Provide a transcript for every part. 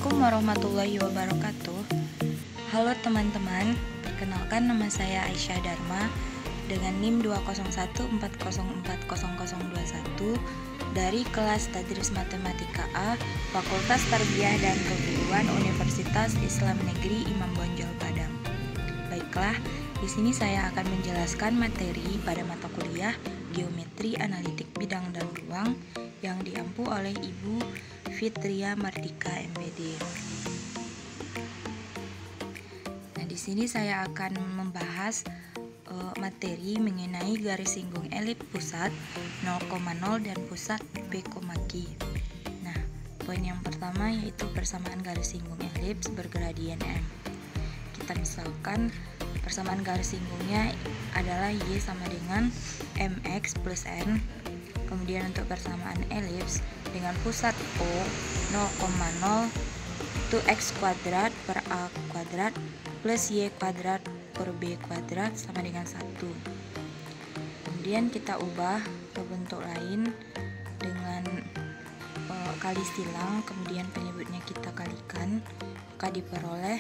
Assalamualaikum warahmatullahi wabarakatuh. Halo teman-teman, perkenalkan nama saya Aisyah Dharma dengan NIM 20114040021 dari kelas Tadris Matematika A, Fakultas Tarbiyah dan Keguruan Universitas Islam Negeri Imam Bonjol Padang. Baiklah, di sini saya akan menjelaskan materi pada mata kuliah Geometri Analitik Bidang dan Ruang yang diampu oleh Ibu Fitria Mardika MPD. Nah, di sini saya akan membahas materi mengenai garis singgung elips pusat 0,0 dan pusat P, Q. Nah, poin yang pertama yaitu persamaan garis singgung elips bergradien M. Kita misalkan persamaan garis singgungnya adalah Y sama dengan MX plus N. Kemudian untuk persamaan elips dengan pusat O 0,0 itu X kuadrat per A kuadrat plus Y kuadrat per B kuadrat sama dengan 1. Kemudian kita ubah ke bentuk lain dengan kali silang, kemudian penyebutnya kita kalikan, maka diperoleh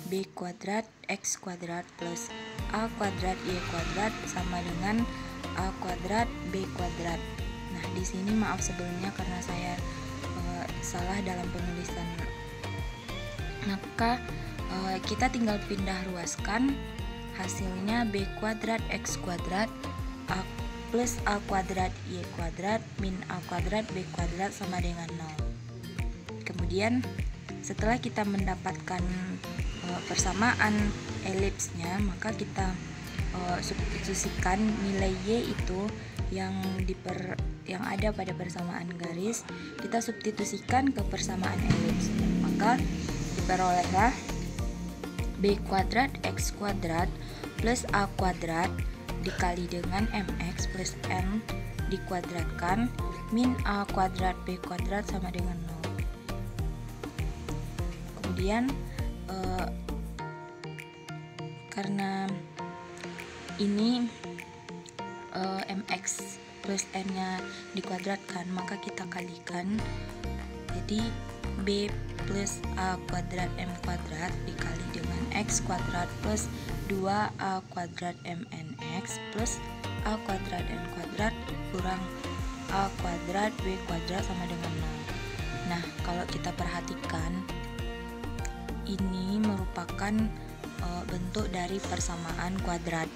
B kuadrat X kuadrat plus A kuadrat Y kuadrat sama dengan A kuadrat B kuadrat. Nah, di sini maaf sebelumnya karena saya salah dalam penulisan. Maka kita tinggal pindah ruaskan, hasilnya B kuadrat X kuadrat A plus A kuadrat Y kuadrat min A kuadrat B kuadrat sama dengan 0. Kemudian setelah kita mendapatkan persamaan elipsnya, maka kita substitusikan nilai Y itu yang ada pada persamaan garis, kita substitusikan ke persamaan elips, maka diperolehlah B kuadrat X kuadrat plus A kuadrat dikali dengan MX plus N dikuadratkan min A kuadrat B kuadrat sama dengan 0. Kemudian karena ini MX plus N nya dikuadratkan, maka kita kalikan, jadi B plus A kuadrat M kuadrat dikali dengan X kuadrat plus 2A kuadrat MNX plus A kuadrat N kuadrat kurang A kuadrat B kuadrat sama dengan 0. Nah, kalau kita perhatikan, ini merupakan bentuk dari persamaan kuadrat,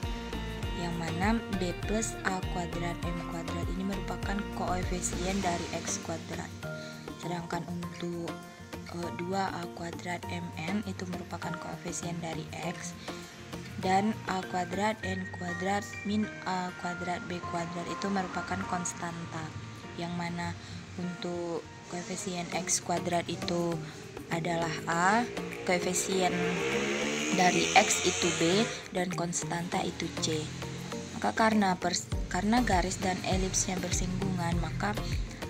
yang mana B plus A kuadrat M kuadrat ini merupakan koefisien dari X kuadrat. Sedangkan untuk 2A kuadrat MN itu merupakan koefisien dari X, dan A kuadrat N kuadrat min A kuadrat B kuadrat itu merupakan konstanta, yang mana untuk koefisien X kuadrat itu adalah A, koefisien dari X itu B, dan konstanta itu C. Maka karena garis dan elipsnya bersinggungan, maka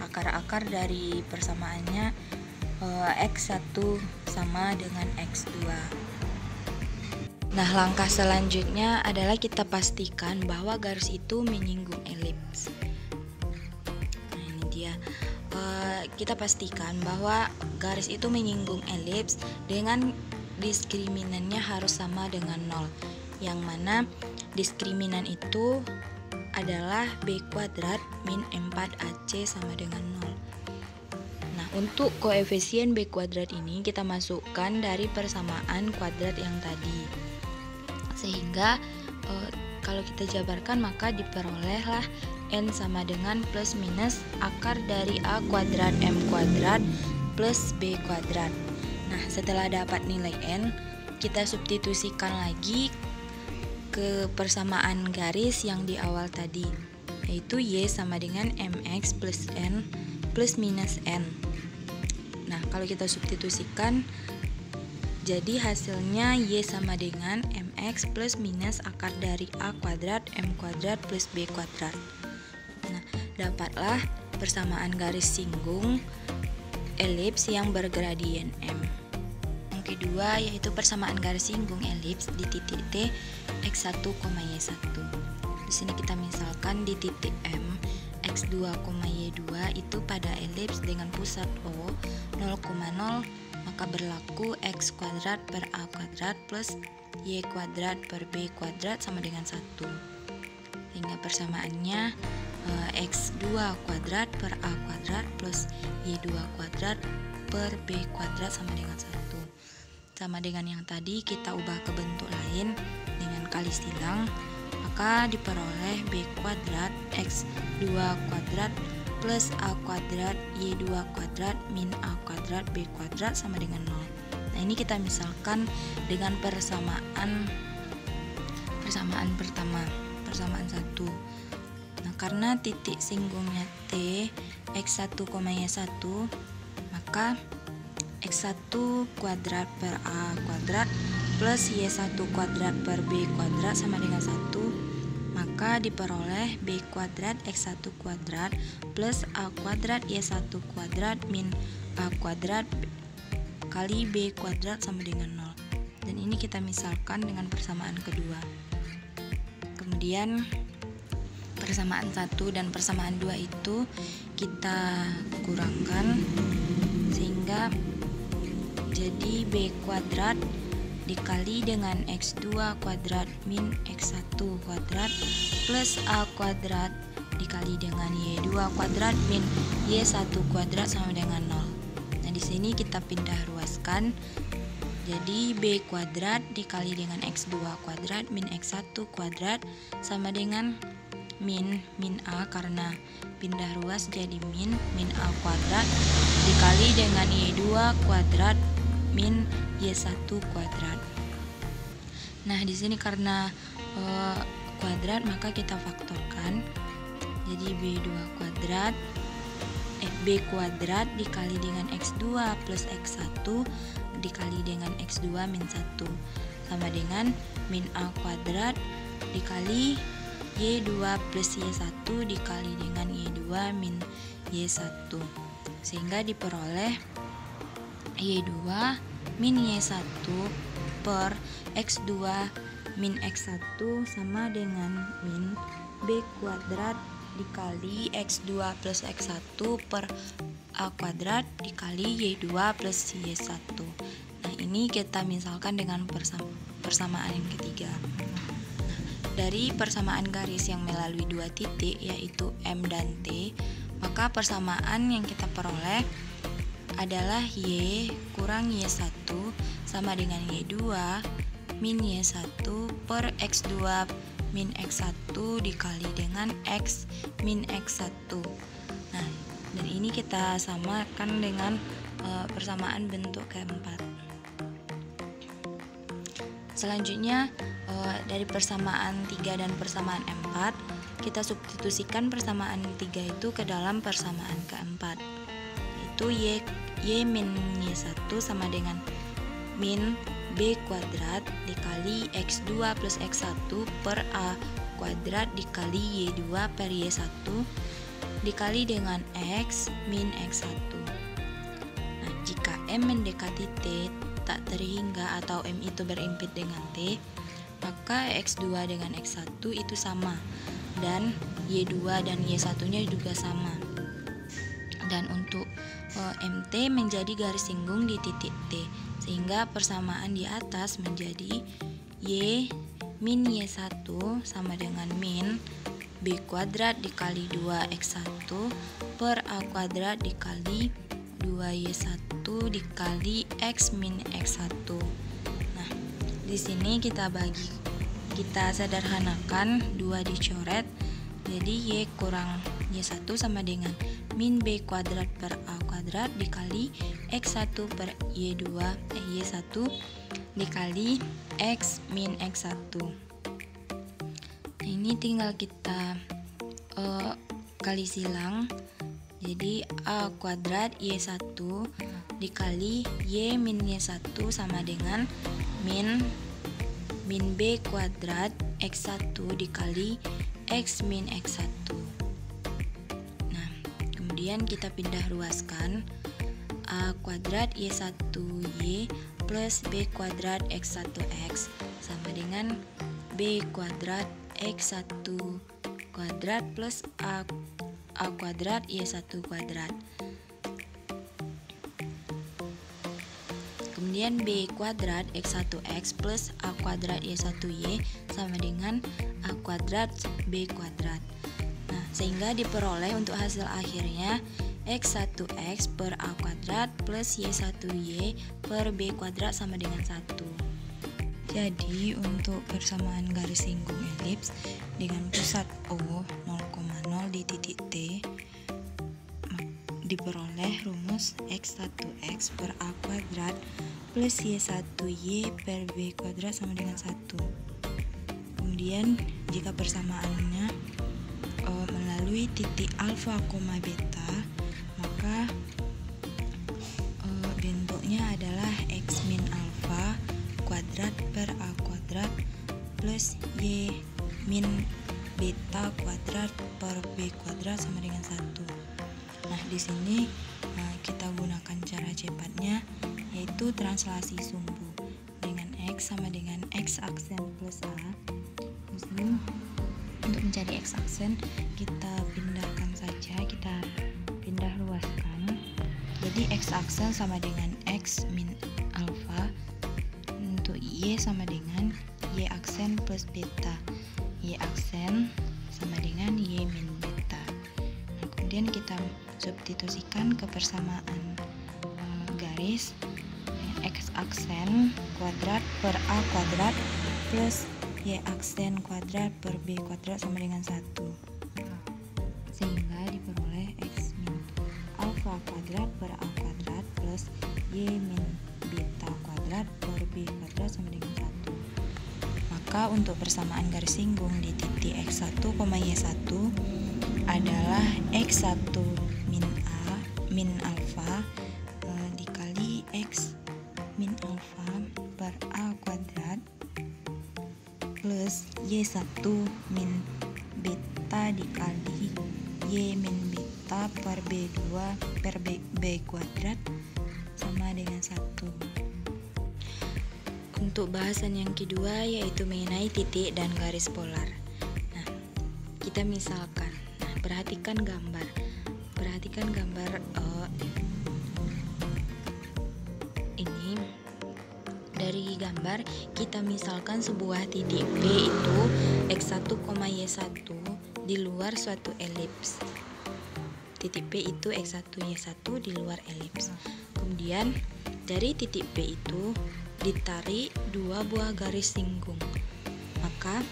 akar-akar dari persamaannya X1 sama dengan X2. Nah, langkah selanjutnya adalah kita pastikan bahwa garis itu menyinggung elips. Nah, ini dia. Kita pastikan bahwa garis itu menyinggung elips dengan diskriminannya harus sama dengan 0, yang mana diskriminan itu adalah B kuadrat min 4AC sama dengan 0. Nah, untuk koefisien B kuadrat ini kita masukkan dari persamaan kuadrat yang tadi, sehingga kalau kita jabarkan maka diperolehlah N sama dengan plus minus akar dari A kuadrat M kuadrat plus B kuadrat. Nah, setelah dapat nilai N, kita substitusikan lagi ke persamaan garis yang di awal tadi, yaitu Y sama dengan MX plus N plus minus N. Nah, kalau kita substitusikan, jadi hasilnya Y sama dengan MX plus minus akar dari A kuadrat M kuadrat plus B kuadrat. Nah, dapatlah persamaan garis singgung elips yang bergradien M. Yang kedua yaitu persamaan garis singgung elips di titik T X1, Y1. Di sini kita misalkan di titik M X2, Y2 itu pada elips dengan pusat O 0,0 maka berlaku x kuadrat per a kuadrat plus y kuadrat per b kuadrat sama dengan 1. Sehingga persamaannya x2 kuadrat per a kuadrat plus y2 kuadrat per b kuadrat sama dengan 1. Sama dengan yang tadi, kita ubah ke bentuk lain dengan kali silang, maka diperoleh b kuadrat x2 kuadrat plus a kuadrat y2 kuadrat min a kuadrat b kuadrat sama dengan 0. Nah, ini kita misalkan dengan persamaan pertama, persamaan 1. Nah, karena titik singgungnya T x1, y1, maka x1 kuadrat per a kuadrat plus y1 kuadrat per b kuadrat sama dengan 1, maka diperoleh b kuadrat x1 kuadrat plus a kuadrat y1 kuadrat min a kuadrat kali b kuadrat sama dengan 0. Dan ini kita misalkan dengan persamaan kedua. Kemudian persamaan 1 dan persamaan 2 itu kita kurangkan sehingga jadi b kuadrat dikali dengan x2 kuadrat min x1 kuadrat plus a kuadrat dikali dengan y2 kuadrat min y1 kuadrat sama dengan 0. Nah, di sini kita pindah ruaskan. Jadi b kuadrat dikali dengan x2 kuadrat min x1 kuadrat sama dengan min a, karena pindah ruas jadi min a kuadrat dikali dengan y2 kuadrat min y1 kuadrat. Nah, di sini karena kuadrat maka kita faktorkan. Jadi b kuadrat dikali dengan x2 plus x1 dikali dengan x2 min 1 sama dengan min a kuadrat dikali y2 plus y1 dikali dengan y2 min y1, sehingga diperoleh y2 min y1 per x2 min x1 sama dengan min b kuadrat dikali x2 plus x1 per a kuadrat dikali y2 plus y1. Nah, ini kita misalkan dengan persamaan yang ketiga. Dari persamaan garis yang melalui dua titik yaitu M dan T, maka persamaan yang kita peroleh adalah Y kurang Y1 sama dengan Y2 min Y1 per X2 min X1 dikali dengan X min X1. Nah, dan ini kita samakan dengan persamaan bentuk keempat. Selanjutnya dari persamaan 3 dan persamaan 4, kita substitusikan persamaan 3 itu ke dalam persamaan keempat, yaitu Y min Y1 sama dengan min B kuadrat dikali X2 plus X1 per A kuadrat dikali Y2 per Y1 dikali dengan X min X1. Nah, jika M mendekati T tak terhingga atau M itu berimpit dengan T, maka X2 dengan X1 itu sama dan Y2 dan Y1 nya juga sama. Dan untuk MT menjadi garis singgung di titik T, sehingga persamaan di atas menjadi Y min Y1 sama dengan min B kuadrat dikali 2X1 per A kuadrat dikali 2Y1 dikali X min X1. Nah, di sini kita sederhanakan, 2 dicoret, jadi Y kurang Y1 sama dengan min B kuadrat per A kuadrat dikali X1 per Y1 dikali X min X1. Nah, ini tinggal kita kali silang, jadi A kuadrat Y1 dikali Y min Y1 sama dengan min B kuadrat X1 dikali X min X1. Nah, kemudian kita pindah ruaskan, A kuadrat Y1Y plus B kuadrat X1X sama dengan B kuadrat X1 kuadrat plus A kuadrat Y1 kuadrat. Kemudian B kuadrat X1X plus A kuadrat Y1Y sama dengan A kuadrat B kuadrat. Nah, sehingga diperoleh untuk hasil akhirnya X1X per A kuadrat plus Y1Y per B kuadrat sama dengan 1. Jadi untuk persamaan garis singgung elips dengan pusat O 0,0 di titik T diperoleh rumus X1X per A kuadrat plus Y1Y per B kuadrat sama dengan 1. Kemudian jika persamaannya melalui titik alfa, beta, maka bentuknya adalah X min alfa kuadrat per A kuadrat plus Y min beta kuadrat per B kuadrat sama dengan 1. Nah, di sini kita gunakan cara cepatnya, yaitu translasi sumbu dengan X sama dengan X aksen plus A. Kemudian untuk mencari X aksen kita pindahkan saja, kita pindah luaskan. Jadi X aksen sama dengan X min alfa, untuk Y sama dengan Y aksen plus beta, Y aksen sama dengan Y min beta. Nah, kemudian kita substitusikan ke persamaan garis X aksen kuadrat per A kuadrat plus Y aksen kuadrat per B kuadrat sama dengan 1, sehingga diperoleh X min alfa kuadrat per A kuadrat plus Y min beta kuadrat per B kuadrat sama dengan 1. Maka untuk persamaan garis singgung di titik X1, Y1 adalah X1 min alfa dikali X min alfa per A kuadrat plus Y1 min beta dikali Y min beta per B2 per B kuadrat sama dengan 1. Untuk bahasan yang kedua yaitu mengenai titik dan garis polar. Nah, kita misalkan, perhatikan gambar ini. Dari gambar kita misalkan sebuah titik P itu X1, Y1 di luar suatu elips. Titik P itu X1, Y1 di luar elips. Kemudian dari titik P itu ditarik dua buah garis singgung. Maka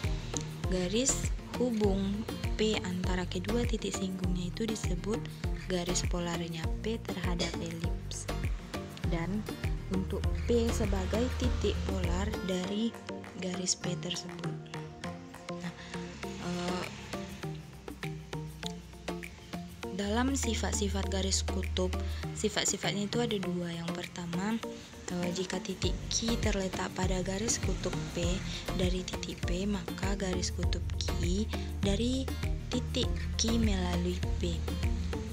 garis hubung P antara kedua titik singgungnya itu disebut garis polarnya P terhadap elips. Dan untuk P sebagai titik polar dari garis P tersebut. Nah, dalam sifat-sifat garis kutub, sifat-sifatnya itu ada dua. Yang pertama, jika titik Q terletak pada garis kutub P dari titik P, maka garis kutub Q dari titik Q melalui P.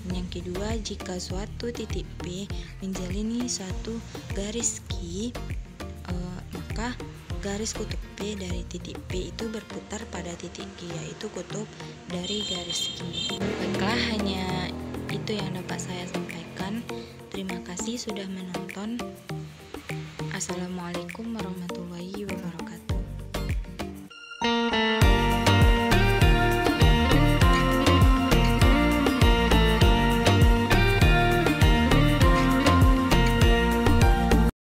Yang kedua, jika suatu titik P menjalani suatu garis Q, maka garis kutub P dari titik P itu berputar pada titik Q, yaitu kutub dari garis Q. Baiklah, hanya itu yang dapat saya sampaikan. Terima kasih sudah menonton. Assalamualaikum warahmatullahi wabarakatuh.